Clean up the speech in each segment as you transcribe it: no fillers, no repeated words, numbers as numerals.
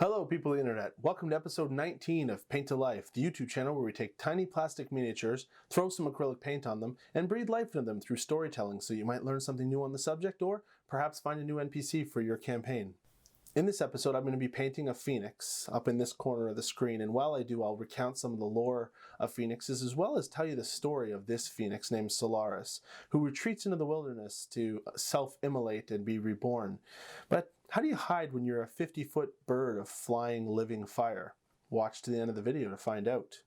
Hello people of the internet, welcome to episode 19 of Paint to Life, the YouTube channel where we take tiny plastic miniatures, throw some acrylic paint on them, and breathe life into them through storytelling so you might learn something new on the subject or perhaps find a new NPC for your campaign. In this episode I'm going to be painting a phoenix up in this corner of the screen, and while I do I'll recount some of the lore of phoenixes as well as tell you the story of this phoenix named Solaris, who retreats into the wilderness to self-immolate and be reborn. But how do you hide when you're a 50-foot bird of flying living fire? Watch to the end of the video to find out.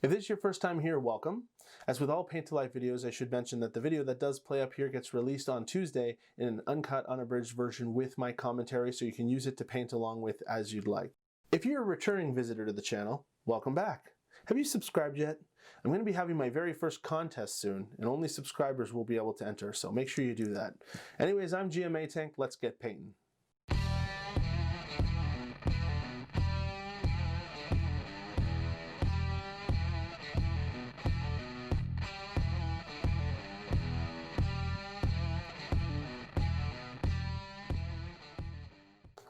If this is your first time here, welcome. As with all Paint to Life videos, I should mention that the video that does play up here gets released on Tuesday in an uncut, unabridged version with my commentary, so you can use it to paint along with as you'd like. If you're a returning visitor to the channel, welcome back. Have you subscribed yet? I'm going to be having my very first contest soon, and only subscribers will be able to enter, so make sure you do that. Anyways, I'm GM Atank, let's get painting.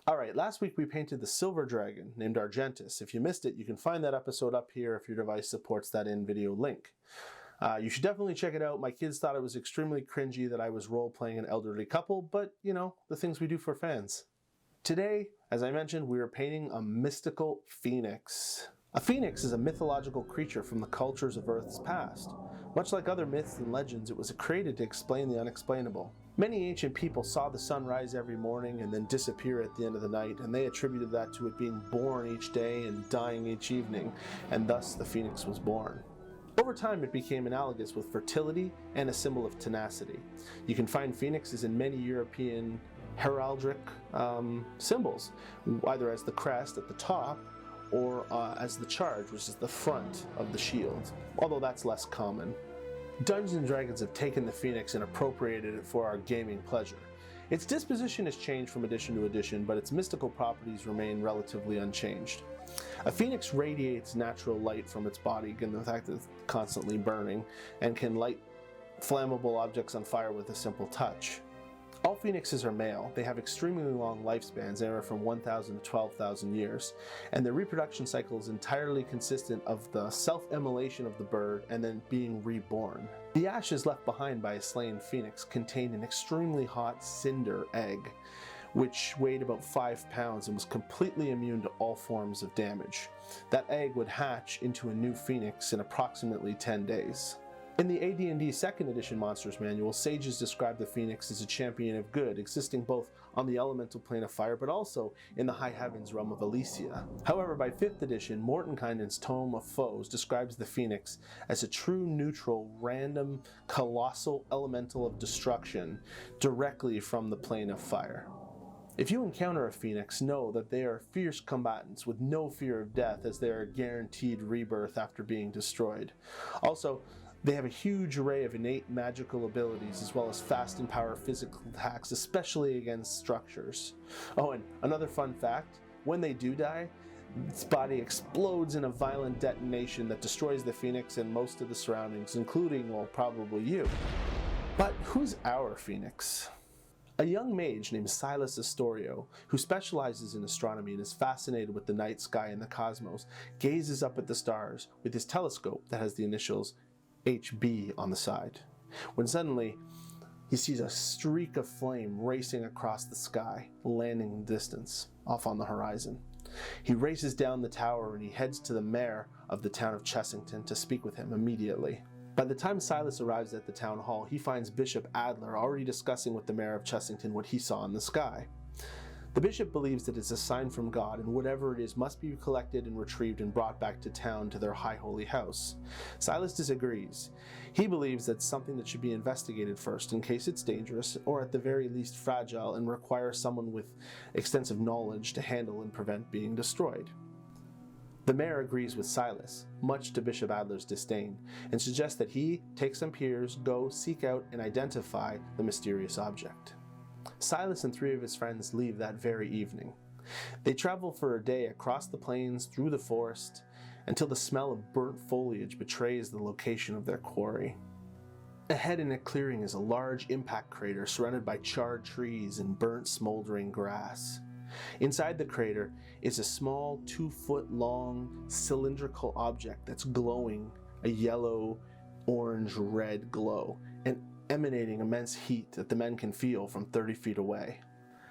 Alright, last week we painted the silver dragon named Argentus. If you missed it, you can find that episode up here if your device supports that in-video link. You should definitely check it out. My kids thought it was extremely cringy that I was role-playing an elderly couple, but, you know, the things we do for fans. Today, as I mentioned, we are painting a mystical phoenix. A phoenix is a mythological creature from the cultures of Earth's past. Much like other myths and legends, it was created to explain the unexplainable. Many ancient people saw the sun rise every morning and then disappear at the end of the night, and they attributed that to it being born each day and dying each evening, and thus the phoenix was born. Over time, it became analogous with fertility and a symbol of tenacity. You can find phoenixes in many European heraldic symbols, either as the crest at the top or as the charge, which is the front of the shield, although that's less common. Dungeons & Dragons have taken the phoenix and appropriated it for our gaming pleasure. Its disposition has changed from edition to edition, but its mystical properties remain relatively unchanged. A phoenix radiates natural light from its body, given the fact that it's constantly burning, and can light flammable objects on fire with a simple touch. All phoenixes are male. They have extremely long lifespans, anywhere from 1,000 to 12,000 years, and their reproduction cycle is entirely consistent of the self-immolation of the bird and then being reborn. The ashes left behind by a slain phoenix contained an extremely hot cinder egg, which weighed about 5 pounds and was completely immune to all forms of damage. That egg would hatch into a new phoenix in approximately 10 days. In the AD&D 2nd edition Monsters Manual, sages describe the phoenix as a champion of good, existing both on the elemental plane of fire but also in the high heavens realm of Elysia. However, by 5th edition, Mordenkainen's Tome of Foes describes the phoenix as a true neutral, random, colossal elemental of destruction directly from the plane of fire. If you encounter a phoenix, know that they are fierce combatants with no fear of death, as they are guaranteed rebirth after being destroyed. Also, they have a huge array of innate magical abilities as well as fast and powerful physical attacks, especially against structures. Oh, and another fun fact, when they do die, its body explodes in a violent detonation that destroys the phoenix and most of the surroundings, including, well, probably you. But who's our phoenix? A young mage named Silas Astorio, who specializes in astronomy and is fascinated with the night sky and the cosmos, gazes up at the stars with his telescope that has the initials HB on the side, when suddenly he sees a streak of flame racing across the sky, landing in the distance, off on the horizon. He races down the tower and he heads to the mayor of the town of Chessington to speak with him immediately. By the time Silas arrives at the town hall, he finds Bishop Adler already discussing with the mayor of Chessington what he saw in the sky. The bishop believes that it's a sign from God, and whatever it is must be collected and retrieved and brought back to town to their high holy house. Silas disagrees. He believes that's something that should be investigated first in case it's dangerous, or at the very least fragile, and requires someone with extensive knowledge to handle and prevent being destroyed. The mayor agrees with Silas, much to Bishop Adler's disdain, and suggests that he take some peers, go seek out and identify the mysterious object. Silas and 3 of his friends leave that very evening. They travel for a day across the plains, through the forest, until the smell of burnt foliage betrays the location of their quarry. Ahead in a clearing is a large impact crater surrounded by charred trees and burnt, smoldering grass. Inside the crater is a small 2-foot-long cylindrical object that's glowing a yellow, orange, red glow and emanating immense heat that the men can feel from 30 feet away.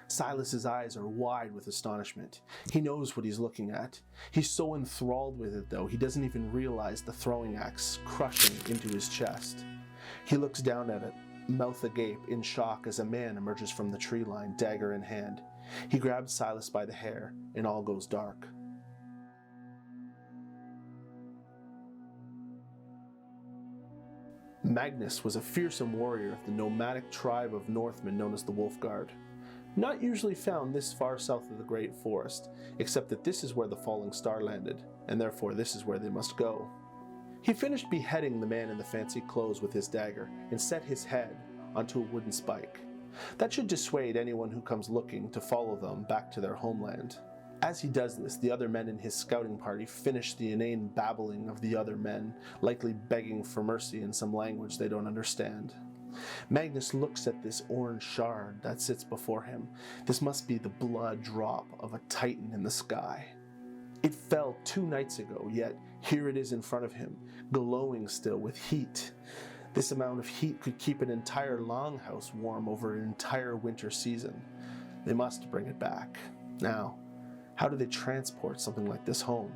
Silas's eyes are wide with astonishment. He knows what he's looking at. He's so enthralled with it, though, he doesn't even realize the throwing axe crushing into his chest. He looks down at it, mouth agape in shock, as a man emerges from the tree line, dagger in hand. He grabs Silas by the hair, and all goes dark. Magnus was a fearsome warrior of the nomadic tribe of Northmen known as the Wolf Guard. Not usually found this far south of the Great Forest, except that this is where the falling star landed, and therefore this is where they must go. He finished beheading the man in the fancy clothes with his dagger, and set his head onto a wooden spike. That should dissuade anyone who comes looking to follow them back to their homeland. As he does this, the other men in his scouting party finish the inane babbling of the other men, likely begging for mercy in some language they don't understand. Magnus looks at this orange shard that sits before him. This must be the blood drop of a titan in the sky. It fell 2 nights ago, yet here it is in front of him, glowing still with heat. This amount of heat could keep an entire longhouse warm over an entire winter season. They must bring it back. Now, how do they transport something like this home?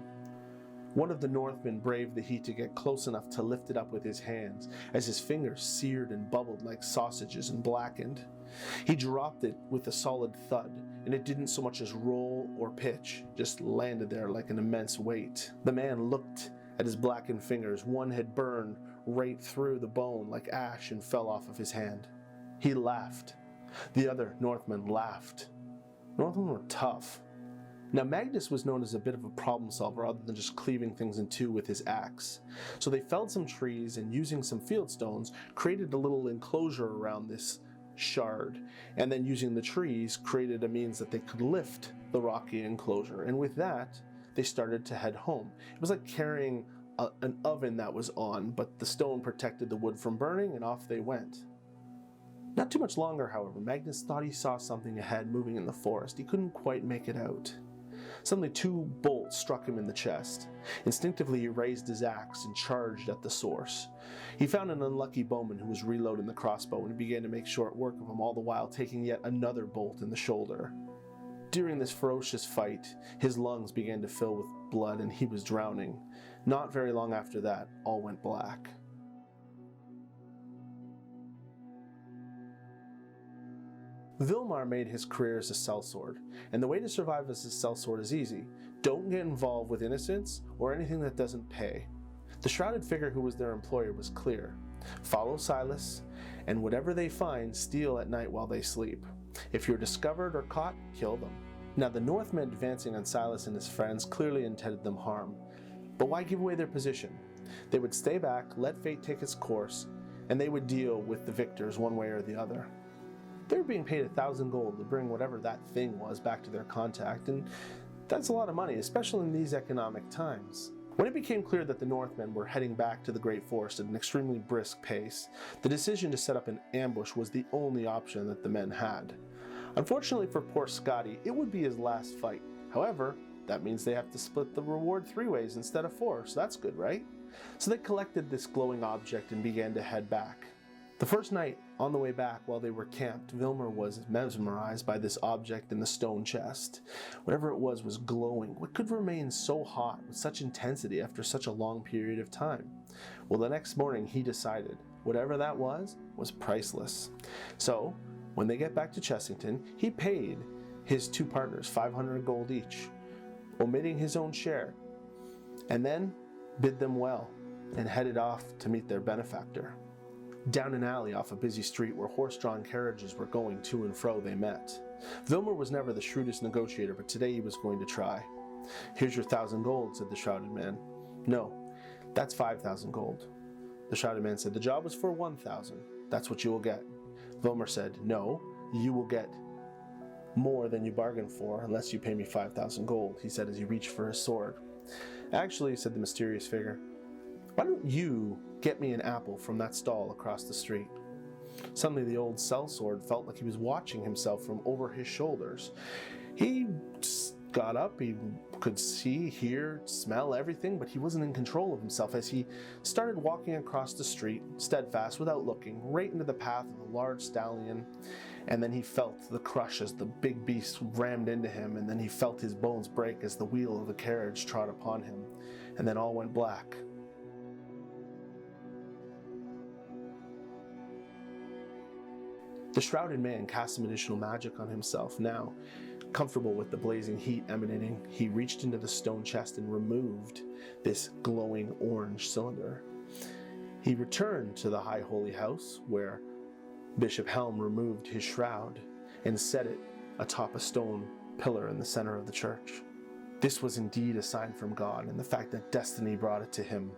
One of the Northmen braved the heat to get close enough to lift it up with his hands, as his fingers seared and bubbled like sausages and blackened. He dropped it with a solid thud, and it didn't so much as roll or pitch, just landed there like an immense weight. The man looked at his blackened fingers. One had burned right through the bone like ash and fell off of his hand. He laughed. The other Northmen laughed. Northmen were tough. Now, Magnus was known as a bit of a problem solver other than just cleaving things in two with his axe. So they felled some trees and, using some field stones, created a little enclosure around this shard, and then using the trees created a means that they could lift the rocky enclosure. And with that, they started to head home. It was like carrying an oven that was on, but the stone protected the wood from burning, and off they went. Not too much longer, however, Magnus thought he saw something ahead moving in the forest. He couldn't quite make it out. Suddenly 2 bolts struck him in the chest. Instinctively he raised his axe and charged at the source. He found an unlucky bowman who was reloading the crossbow and began to make short work of him, all the while taking yet another bolt in the shoulder. During this ferocious fight, his lungs began to fill with blood and he was drowning. Not very long after that, all went black. Vilmar made his career as a sellsword, and the way to survive as a sellsword is easy. Don't get involved with innocents or anything that doesn't pay. The shrouded figure who was their employer was clear. Follow Silas, and whatever they find, steal at night while they sleep. If you're discovered or caught, kill them. Now, the Northmen advancing on Silas and his friends clearly intended them harm. But why give away their position? They would stay back, let fate take its course, and they would deal with the victors one way or the other. They were being paid 1,000 gold to bring whatever that thing was back to their contact, and that's a lot of money, especially in these economic times. When it became clear that the Northmen were heading back to the Great Forest at an extremely brisk pace, the decision to set up an ambush was the only option that the men had. Unfortunately for poor Scotty, it would be his last fight. However, that means they have to split the reward 3 ways instead of 4, so that's good, right? So they collected this glowing object and began to head back. The first night, on the way back while they were camped, Vilmar was mesmerized by this object in the stone chest. Whatever it was glowing. What could remain so hot with such intensity after such a long period of time? Well, the next morning he decided whatever that was priceless. So, when they get back to Chessington, he paid his 2 partners 500 gold each, omitting his own share, and then bid them well and headed off to meet their benefactor. Down an alley off a busy street where horse-drawn carriages were going to and fro they met. Vilmar was never the shrewdest negotiator, but today he was going to try. "Here's your 1,000 gold," said the shrouded man. "No, that's 5,000 gold." The shrouded man said, "The job was for 1,000. That's what you will get." Vilmar said, "No, you will get more than you bargained for unless you pay me 5,000 gold, he said as he reached for his sword. "Actually," said the mysterious figure, "why don't you get me an apple from that stall across the street?" Suddenly the old sellsword felt like he was watching himself from over his shoulders. He just got up, he could see, hear, smell everything, but he wasn't in control of himself as he started walking across the street, steadfast, without looking, right into the path of the large stallion. And then he felt the crush as the big beast rammed into him, and then he felt his bones break as the wheel of the carriage trod upon him, and then all went black. The shrouded man cast some additional magic on himself. Now, comfortable with the blazing heat emanating, he reached into the stone chest and removed this glowing orange cylinder. He returned to the high holy house where Bishop Helm removed his shroud and set it atop a stone pillar in the center of the church. This was indeed a sign from God, and the fact that destiny brought it to him.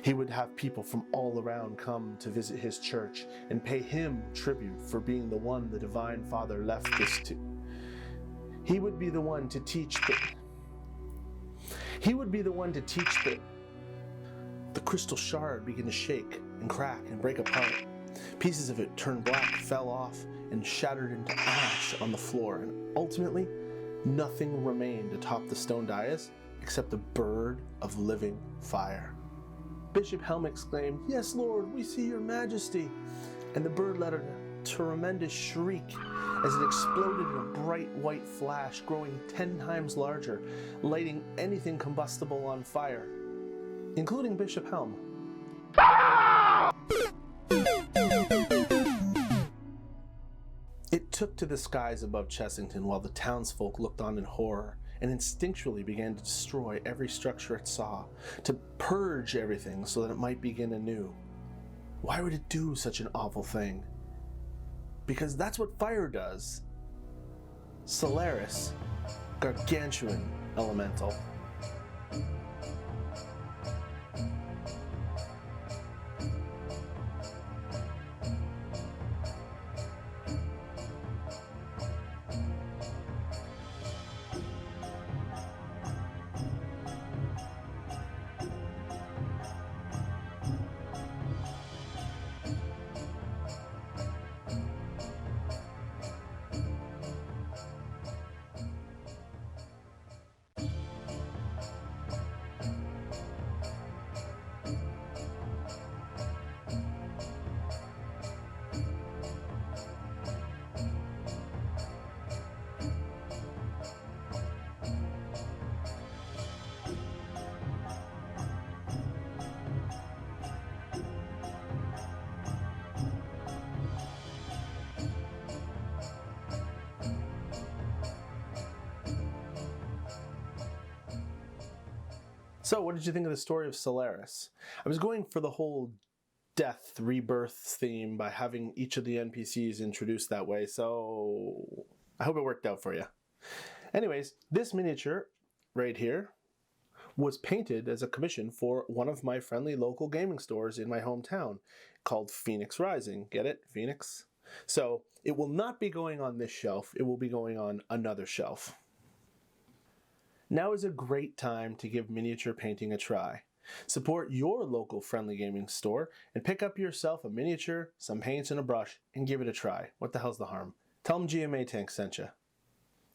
He would have people from all around come to visit his church and pay him tribute for being the one the Divine Father left this to. He would be the one to teach the crystal shard began to shake and crack and break apart. Pieces of it turned black, fell off, and shattered into ash on the floor, and ultimately, nothing remained atop the stone dais except a bird of living fire. Bishop Helm exclaimed, "Yes, Lord, we see your majesty." And the bird let out a tremendous shriek as it exploded in a bright white flash, growing 10 times larger, lighting anything combustible on fire, including Bishop Helm. It took to the skies above Chessington while the townsfolk looked on in horror and instinctually began to destroy every structure it saw, to purge everything so that it might begin anew. Why would it do such an awful thing? Because that's what fire does. Solaris, gargantuan elemental. So, what did you think of the story of Solaris? I was going for the whole death, rebirth theme by having each of the NPCs introduced that way, so I hope it worked out for you. Anyways, this miniature right here was painted as a commission for one of my friendly local gaming stores in my hometown called Phoenix Rising. Get it? Phoenix? So, it will not be going on this shelf, it will be going on another shelf. Now is a great time to give miniature painting a try. Support your local friendly gaming store and pick up yourself a miniature, some paints, and a brush and give it a try. What the hell's the harm? Tell them GM Atank sent you.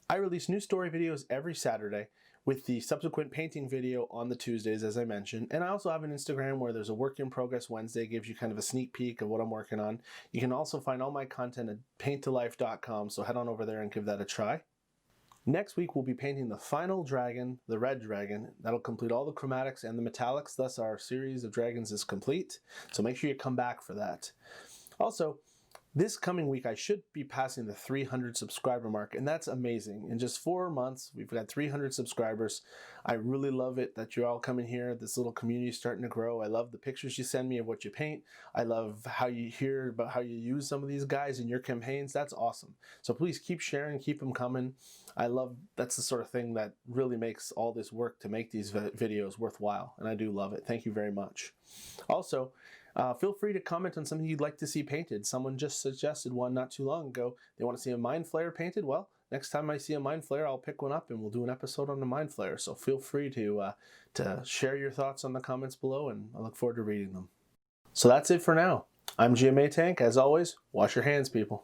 I release new story videos every Saturday with the subsequent painting video on the Tuesdays, as I mentioned. And I also have an Instagram where there's a work in progress Wednesday, gives you kind of a sneak peek of what I'm working on. You can also find all my content at painttolife.com, so head on over there and give that a try. Next week, we'll be painting the final dragon, the red dragon. That'll complete all the chromatics and the metallics, thus our series of dragons is complete. So make sure you come back for that. Also, this coming week, I should be passing the 300 subscriber mark, and that's amazing. In just 4 months, we've got 300 subscribers. I really love it that you're all coming here. This little community is starting to grow. I love the pictures you send me of what you paint. I love how you hear about how you use some of these guys in your campaigns. That's awesome. So please keep sharing, keep them coming. I love, that's the sort of thing that really makes all this work to make these videos worthwhile, and I do love it. Thank you very much. Also, feel free to comment on something you'd like to see painted. Someone just suggested one not too long ago. They want to see a Mind Flayer painted. Well, next time I see a Mind Flayer, I'll pick one up and we'll do an episode on the Mind Flayer. So feel free to share your thoughts on the comments below, and I look forward to reading them. So that's it for now. I'm GM Atank. As always, wash your hands, people.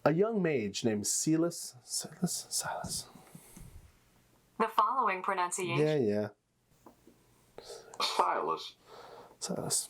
A young mage named Silas. The following pronunciation. Yeah. Silas. Silas.